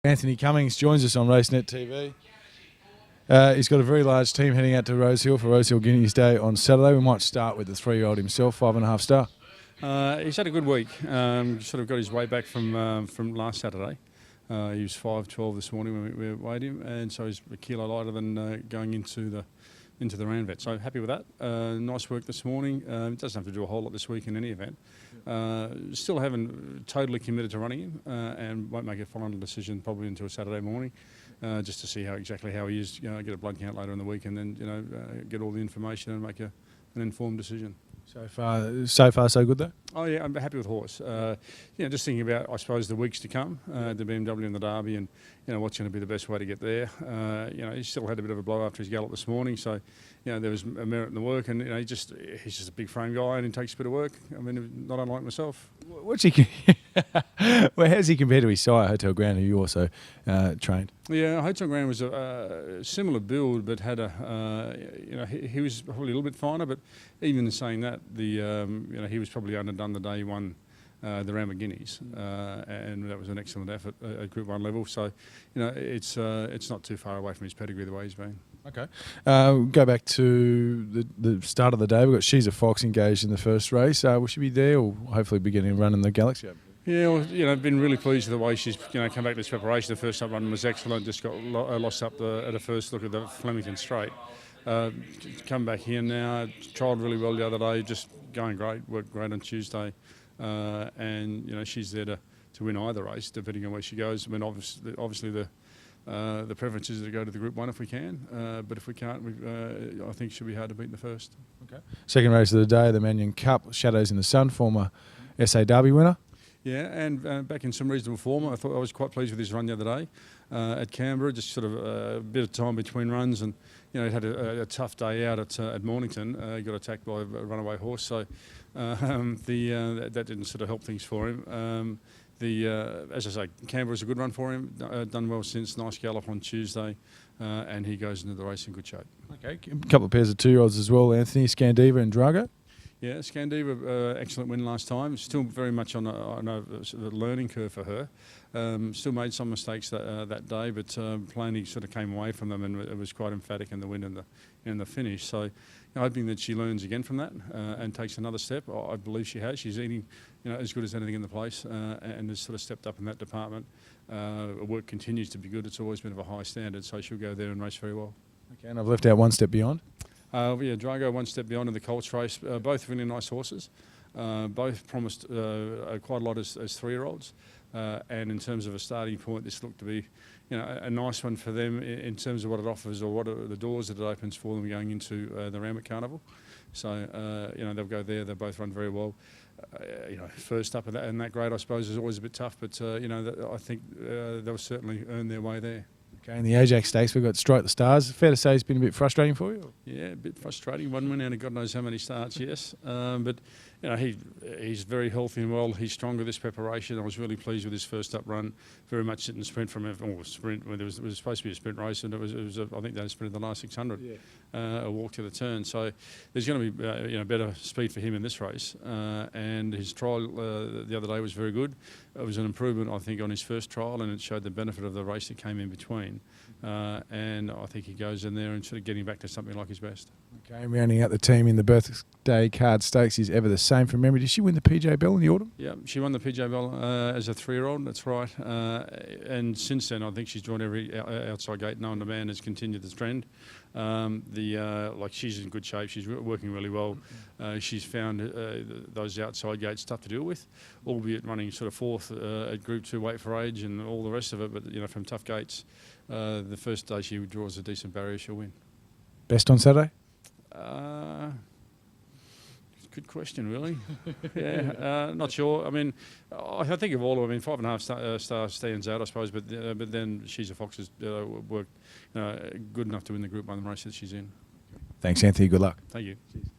Anthony Cummings joins us on Racenet TV. He's got a very large team heading out to Rosehill for Rosehill Guineas Day on Saturday. We might start with the 3-year-old himself, 5.5 star. He's had a good week. Sort of got his way back from last Saturday. He was 5.12 this morning when we weighed him, and so he's a kilo lighter than going into the round vet. So happy with that. Nice work this morning. Doesn't have to do a whole lot this week in any event. Still haven't totally committed to running him, and won't make a final decision probably until Saturday morning, just to see exactly how he is. Get a blood count later in the week, and then get all the information and make an informed decision. So far, so good though. Oh yeah, I'm happy with horse. Just thinking about, I suppose, the weeks to come, the BMW and the Derby, and what's going to be the best way to get there. He still had a bit of a blow after his gallop this morning, so there was a merit in the work, and he's just a big frame guy, and he takes a bit of work. I mean, not unlike myself. What's he? Well, how's he compared to his sire, Hotel Grand, who you also trained? Yeah, Hotel Grand was a similar build, but had he was probably a little bit finer. But even in saying that, he was probably underdone the day he won the Rosehill Guineas, and that was an excellent effort at Group 1 level. So, it's not too far away from his pedigree the way he's been. Okay. Go back to the start of the day. We've got She's a Fox engaged in the first race. Will she be there, or hopefully beginning to run in the Galaxy? Yeah, well, I've been really pleased with the way she's come back to this preparation. The first up run was excellent. Just got lost up at a first look at the Flemington Straight. Come back here now. Trialled really well the other day. Just going great. Worked great on Tuesday, and she's there to win either race, depending on where she goes. I mean, obviously the preference is to go to the Group 1 if we can, but if we can't, I think she'll be hard to beat in the first. Okay. Second race of the day, the Manion Cup, Shadows in the Sun, former SA Derby winner. Yeah, and back in some reasonable form. I thought I was quite pleased with his run the other day at Canberra. Just sort of a bit of time between runs, and he had a tough day out at Mornington. He got attacked by a runaway horse, so that didn't sort of help things for him. As I say, Canberra's a good run for him. Done well since. Nice gallop on Tuesday, and he goes into the race in good shape. Okay, a couple of pairs of 2-year-olds as well, Anthony, Scandiva and Drago. Yeah, Scandiva, excellent win last time. Still very much on a learning curve for her. Still made some mistakes that day, but plainly sort of came away from them, and it was quite emphatic in the win and the finish. So, hoping that she learns again from that and takes another step. I believe she has. She's eating, as good as anything in the place, and has sort of stepped up in that department. Work continues to be good. It's always been of a high standard, so she'll go there and race very well. Okay, and I've left out One Step Beyond. Drago, One Step Beyond in the Colts race. Both really nice horses. Both promised quite a lot as 3-year-olds. And in terms of a starting point, this looked to be, a nice one for them in terms of what it offers, or what are the doors that it opens for them going into the Randwick Carnival. So they'll go there. They both run very well. First up and that grade, I suppose, is always a bit tough. But I think they'll certainly earn their way there. Okay, in the Ajax Stakes, we've got Strike the Stars. Fair to say it's been a bit frustrating for you? Yeah, a bit frustrating. One win out of God knows how many starts, yes. But he's very healthy and well. He's strong with this preparation. I was really pleased with his first up run. Very much sitting sprint from sprint. It was supposed to be a sprint race, and it was I think they sprinted the last 600. Yeah. A walk to the turn. So there's going to be better speed for him in this race. And his trial the other day was very good. It was an improvement, I think, on his first trial, and it showed the benefit of the race that came in between. And I think he goes in there and sort of getting back to something like his best. Okay, rounding out the team in the Birthday Card Stakes is Ever the Same from memory. Did she win the PJ Bell in the autumn? Yeah, she won the PJ Bell as a 3-year-old, that's right. And since then, I think she's drawn every outside gate known to man, has continued the trend. She's in good shape. She's working really well. She's found those outside gates tough to deal with, albeit running sort of fourth at Group 2 weight for age and all the rest of it. But from tough gates, the first day she draws a decent barrier, she'll win. Best on Saturday? Good question, really. Yeah, not sure. I mean, I think of all of them, 5.5 stars stands out, I suppose. But then She's a Fox has worked good enough to win the Group 1 race that she's in. Thanks, Anthony. Good luck. Thank you. Cheers.